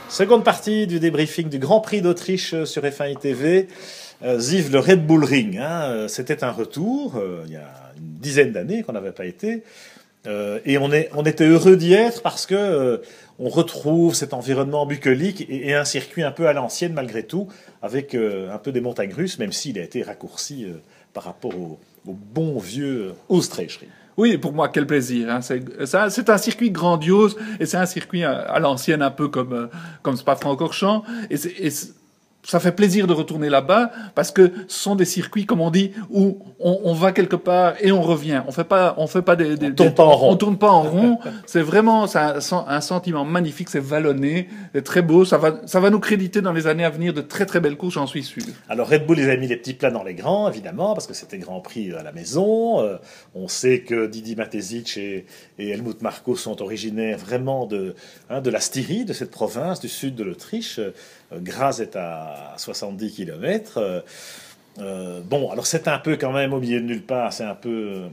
Seconde partie du débriefing du Grand Prix d'Autriche sur F1 ITV. Ziv, le Red Bull Ring. C'était un retour il y a une dizaine d'années qu'on n'avait pas été. Et on était heureux d'y être parce que on retrouve cet environnement bucolique et un circuit un peu à l'ancienne malgré tout, avec un peu des montagnes russes, même s'il a été raccourci par rapport au bon vieux Oostenrijde. Oui, pour moi, quel plaisir. Hein. C'est un circuit grandiose et c'est un circuit à l'ancienne, un peu comme Spa-Francorchamps. Ça fait plaisir de retourner là-bas parce que ce sont des circuits, comme on dit, où on va quelque part et on revient. On tourne pas en rond. C'est vraiment un sentiment magnifique. C'est vallonné, c'est très beau. Ça va nous créditer dans les années à venir de très très belles courses, j'en suis sûr. Alors Red Bull les a mis les petits plats dans les grands, évidemment, parce que c'était Grand Prix à la maison. On sait que Didi Matezic et Helmut Marko sont originaires vraiment de la Styrie, de cette province du sud de l'Autriche. Graz est à 70 km. Bon, alors c'est un peu quand même au milieu de nulle part, c'est un peu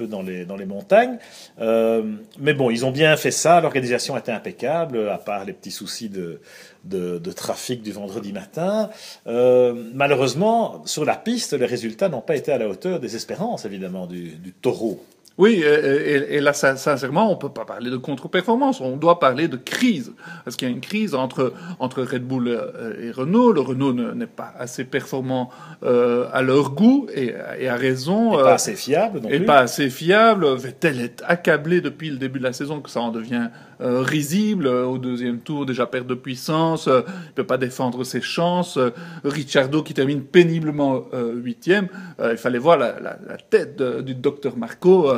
dans les montagnes. Mais bon, ils ont bien fait ça, l'organisation était impeccable, à part les petits soucis de trafic du vendredi matin. Malheureusement, sur la piste, les résultats n'ont pas été à la hauteur des espérances, évidemment, du taureau. Oui, et là, sincèrement, on peut pas parler de contre-performance, on doit parler de crise. Parce qu'il y a une crise entre Red Bull et Renault. Le Renault n'est pas assez performant à leur goût, et à raison. Et pas assez fiable non plus. Et pas assez fiable. Vettel est accablé depuis le début de la saison, que ça en devient risible. Au deuxième tour, déjà perte de puissance, il peut pas défendre ses chances. Ricciardo qui termine péniblement 8e. Il fallait voir la tête du docteur Marko.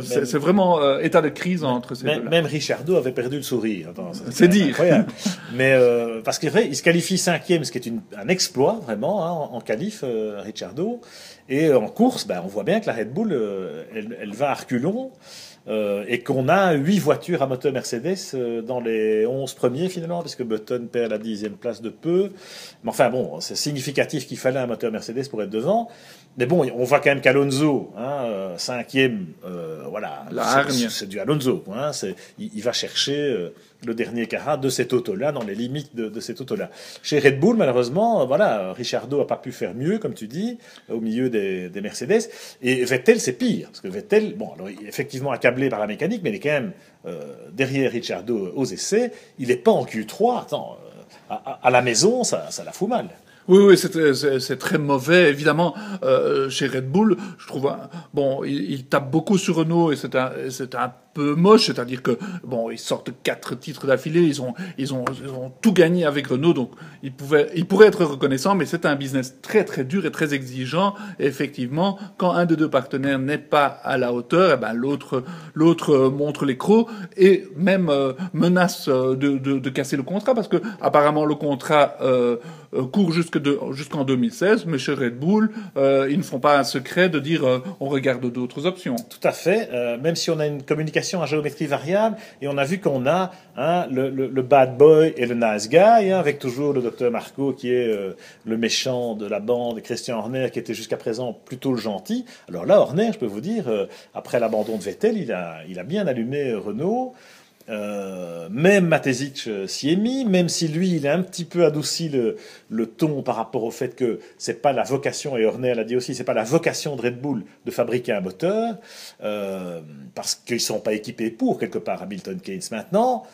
C'est vraiment état de crise entre ces deux-là. Même Ricciardo avait perdu le sourire. C'est dire. Incroyable. Mais parce qu'il se qualifie 5e, ce qui est un exploit vraiment en qualif, Ricciardo. Et en course, on voit bien que la Red Bull, elle va à reculons. Et qu'on a 8 voitures à moteur Mercedes dans les 11 premiers finalement, puisque Button perd la 10e place de peu. Mais enfin bon, c'est significatif qu'il fallait un moteur Mercedes pour être devant. Mais bon, on voit quand même qu'Alonso, 5e, voilà, c'est du Alonso. Il va chercher le dernier carat de cet auto-là, dans les limites de cet auto-là. Chez Red Bull, malheureusement, Ricciardo n'a pas pu faire mieux, comme tu dis, au milieu des Mercedes. Et Vettel, c'est pire, parce que Vettel, alors il est effectivement accablé par la mécanique, mais il est quand même derrière Ricciardo aux essais. Il n'est pas en Q3. Attends, à la maison, ça la fout mal. Oui, c'est très mauvais. Évidemment, chez Red Bull, je trouve, il tape beaucoup sur Renault et c'est un peu moche, c'est-à-dire que ils sortent 4 titres d'affilée, ils ont tout gagné avec Renault, donc ils pourraient être reconnaissants, mais c'est un business très très dur et très exigeant. Et effectivement, quand un des deux partenaires n'est pas à la hauteur, l'autre montre les crocs et même menace de casser le contrat, parce que apparemment le contrat court jusqu'en 2016, mais chez Red Bull, ils ne font pas un secret de dire on regarde d'autres options. Tout à fait, même si on a une communication à géométrie variable, et on a vu qu'on a le bad boy et le nice guy, avec toujours le docteur Marko qui est le méchant de la bande, et Christian Horner qui était jusqu'à présent plutôt le gentil. Alors là, Horner, je peux vous dire, après l'abandon de Vettel, il a bien allumé Renault. Même Matezic s'y est mis, même si lui il a un petit peu adouci le ton par rapport au fait que c'est pas la vocation, et Horner l'a dit aussi, c'est pas la vocation de Red Bull de fabriquer un moteur, parce qu'ils sont pas équipés pour, quelque part, Hamilton, Keynes. Maintenant,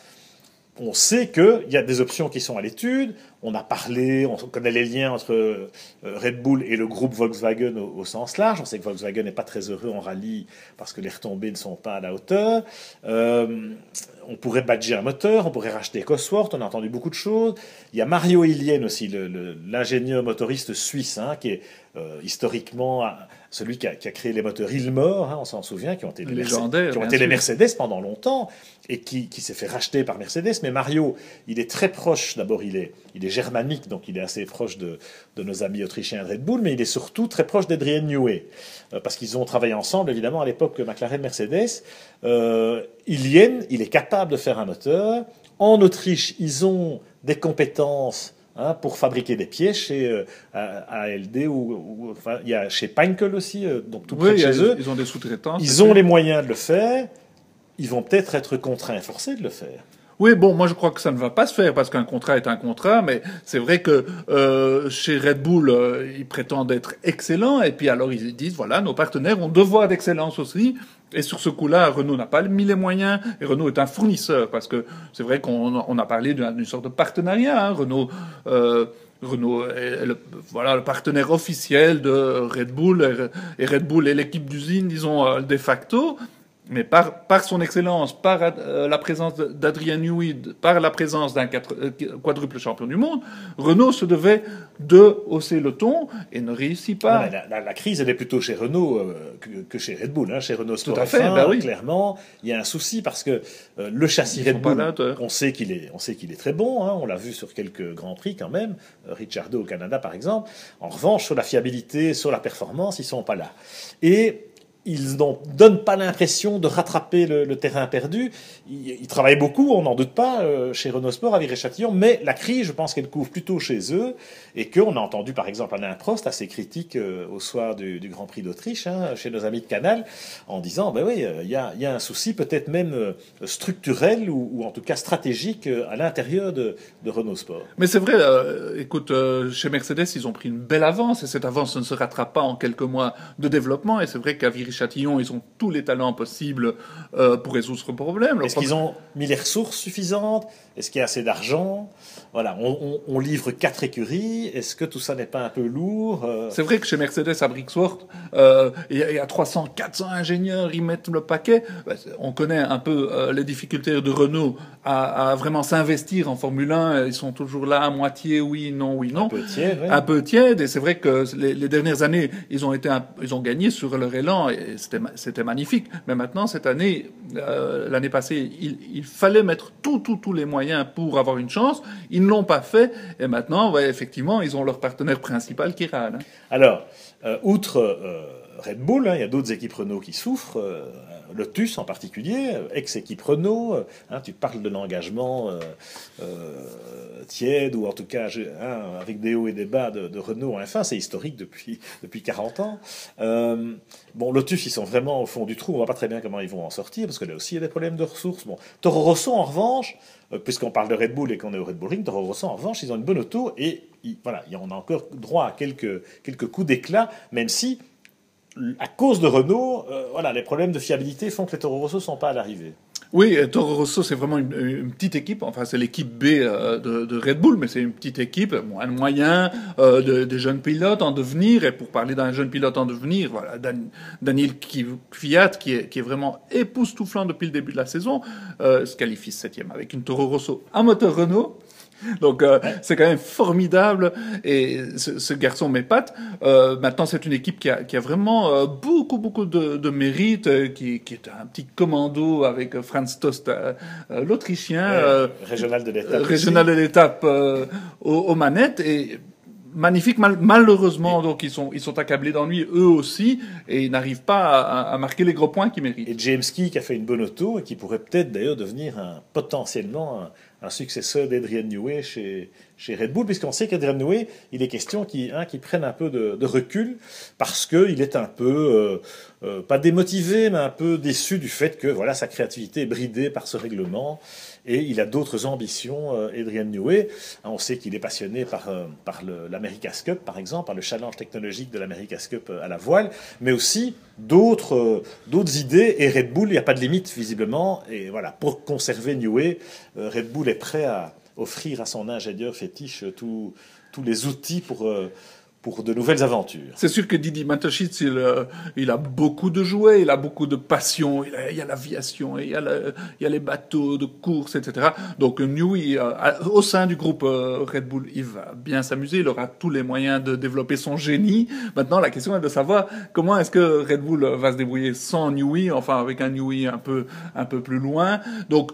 on sait qu'il y a des options qui sont à l'étude. On a parlé, on connaît les liens entre Red Bull et le groupe Volkswagen au sens large. On sait que Volkswagen n'est pas très heureux en rallye parce que les retombées ne sont pas à la hauteur. On pourrait badger un moteur, on pourrait racheter Cosworth, on a entendu beaucoup de choses. Il y a Mario Illien aussi, l'ingénieur motoriste suisse, qui est historiquement celui qui a créé les moteurs Ilmor, on s'en souvient, qui ont été les Mercedes pendant longtemps, et qui s'est fait racheter par Mercedes. Mais Mario, il est très proche, d'abord il est germanique, donc il est assez proche de nos amis autrichiens de Red Bull, mais il est surtout très proche d'Adrien Newey, parce qu'ils ont travaillé ensemble, évidemment, à l'époque McLaren-Mercedes. Illien, il est capable de faire un moteur. En Autriche, ils ont des compétences pour fabriquer des pièces chez ALD enfin, il y a chez Pankel aussi, donc tout près de chez eux. Ils ont des sous-traitants. Ils ont les moyens de le faire. Ils vont peut-être être contraints et forcés de le faire. Oui, bon, moi je crois que ça ne va pas se faire parce qu'un contrat est un contrat, mais c'est vrai que chez Red Bull, ils prétendent être excellents, et puis alors ils disent, voilà, nos partenaires ont devoir d'excellence aussi, et sur ce coup-là, Renault n'a pas mis les moyens, et Renault est un fournisseur, parce que c'est vrai qu'on a parlé d'une sorte de partenariat, hein. Renault est le partenaire officiel de Red Bull, et Red Bull est l'équipe d'usine, disons, de facto. Mais par son excellence, par la présence d'Adrian Newey, par la présence d'un quadruple champion du monde, Renault se devait de hausser le ton et ne réussit pas. Non, la crise, elle est plutôt chez Renault que chez Red Bull. Hein. Chez Renault Sport Tout à fait, F1, bah oui. Clairement, il y a un souci parce que le châssis Red Bull, on sait qu'il est très bon. Hein. On l'a vu sur quelques grands prix quand même, Ricciardo au Canada par exemple. En revanche, sur la fiabilité, sur la performance, ils sont pas là. Et ils ne donnent pas l'impression de rattraper le terrain perdu. Ils travaillent beaucoup, on n'en doute pas, chez Renault Sport, à Viry-Châtillon, mais la crise, je pense qu'elle couvre plutôt chez eux, et qu'on a entendu, par exemple, Alain Prost assez critique au soir du Grand Prix d'Autriche, hein, chez nos amis de Canal, en disant, ben oui, il y a un souci peut-être même structurel, ou en tout cas stratégique, à l'intérieur de Renault Sport. Mais c'est vrai, écoute, chez Mercedes, ils ont pris une belle avance, et cette avance ne se rattrape pas en quelques mois de développement, et c'est vrai qu'à Viry-Châtillon, ils ont tous les talents possibles pour résoudre ce problème. Est-ce qu'ils ont mis les ressources suffisantes? Est-ce qu'il y a assez d'argent? Voilà, on livre 4 écuries. Est-ce que tout ça n'est pas un peu lourd? C'est vrai que chez Mercedes à Brixworth, il y a 300, 400 ingénieurs, ils mettent le paquet. On connaît un peu les difficultés de Renault à vraiment s'investir en Formule 1. Ils sont toujours là à moitié, oui, non, oui, non. Un peu tiède, oui. Un peu tiède. Et c'est vrai que les dernières années, ils ont gagné sur leur élan et c'était magnifique. Mais maintenant, cette année, l'année passée, il fallait mettre tous les moyens pour avoir une chance. Ils ne l'ont pas fait. Et maintenant, ouais, effectivement, ils ont leur partenaire principal qui râle. Alors, outre Red Bull, hein, il y a d'autres équipes Renault qui souffrent. Lotus en particulier, ex-équipe Renault. Hein, tu parles de l'engagement tiède, ou en tout cas avec des hauts et des bas de Renault en F1. C'est historique depuis 40 ans. Bon, Lotus, ils sont vraiment au fond du trou. On ne voit pas très bien comment ils vont en sortir, parce que là aussi, il y a des problèmes de ressources. Bon, Toro Rosso, en revanche, puisqu'on parle de Red Bull et qu'on est au Red Bull Ring, Toro Rosso, en revanche, ils ont une bonne auto, et voilà, on a encore droit à quelques coups d'éclat, même si, à cause de Renault, voilà, les problèmes de fiabilité font que les Toro Rosso ne sont pas à l'arrivée. Oui, Toro Rosso, c'est vraiment une petite équipe. Enfin, c'est l'équipe B de Red Bull, mais c'est une petite équipe, moins de moyens, des jeunes pilotes en devenir. Et pour parler d'un jeune pilote en devenir, voilà, Daniel Kvyat, qui est vraiment époustouflant depuis le début de la saison, se qualifie 7e avec une Toro Rosso à moteur Renault. Donc c'est quand même formidable, et ce garçon m'épate. Maintenant, c'est une équipe qui a vraiment beaucoup de mérite, qui est un petit commando avec Franz Tost, l'Autrichien, régional de l'étape aux manettes, et magnifique. Malheureusement, donc ils sont accablés d'ennui eux aussi, et ils n'arrivent pas à marquer les gros points qu'ils méritent. Et James Key, qui a fait une bonne auto et qui pourrait peut-être d'ailleurs devenir potentiellement un successeur d'Adrian Newey chez Red Bull, puisqu'on sait qu'Adrian Newey, il est question qu'il prenne un peu de recul, parce qu'il est un peu, pas démotivé, mais un peu déçu du fait que voilà, sa créativité est bridée par ce règlement, et il a d'autres ambitions, Adrian Newey. On sait qu'il est passionné par l'America's Cup, par exemple, par le challenge technologique de l'America's Cup à la voile, mais aussi d'autres idées, et Red Bull, il n'y a pas de limite, visiblement, et voilà, pour conserver Newey, Red Bull est prêt à offrir à son ingénieur fétiche tous les outils pour de nouvelles aventures. C'est sûr que Didi Mateschitz, il a beaucoup de jouets, il a beaucoup de passion, il y a l'aviation, il y a les bateaux de course, etc. Donc Newey, au sein du groupe Red Bull, il va bien s'amuser, il aura tous les moyens de développer son génie. Maintenant, la question est de savoir comment est-ce que Red Bull va se débrouiller sans Newey, enfin avec un Newey un peu plus loin. Donc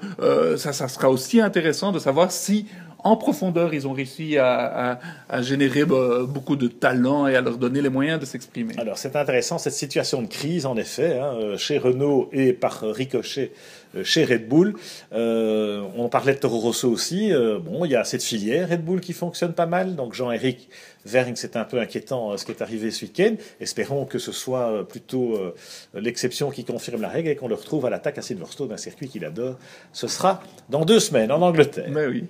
ça sera aussi intéressant de savoir si, en profondeur, ils ont réussi à générer beaucoup de talent et à leur donner les moyens de s'exprimer. Alors c'est intéressant cette situation de crise, en effet, chez Renault et par ricochet chez Red Bull. On parlait de Toro Rosso aussi. Bon, il y a cette filière Red Bull qui fonctionne pas mal. Donc Jean-Éric Vergne, c'est un peu inquiétant ce qui est arrivé ce week-end. Espérons que ce soit plutôt l'exception qui confirme la règle et qu'on le retrouve à l'attaque à Silverstone, un circuit qu'il adore. Ce sera dans 2 semaines en Angleterre. Mais oui.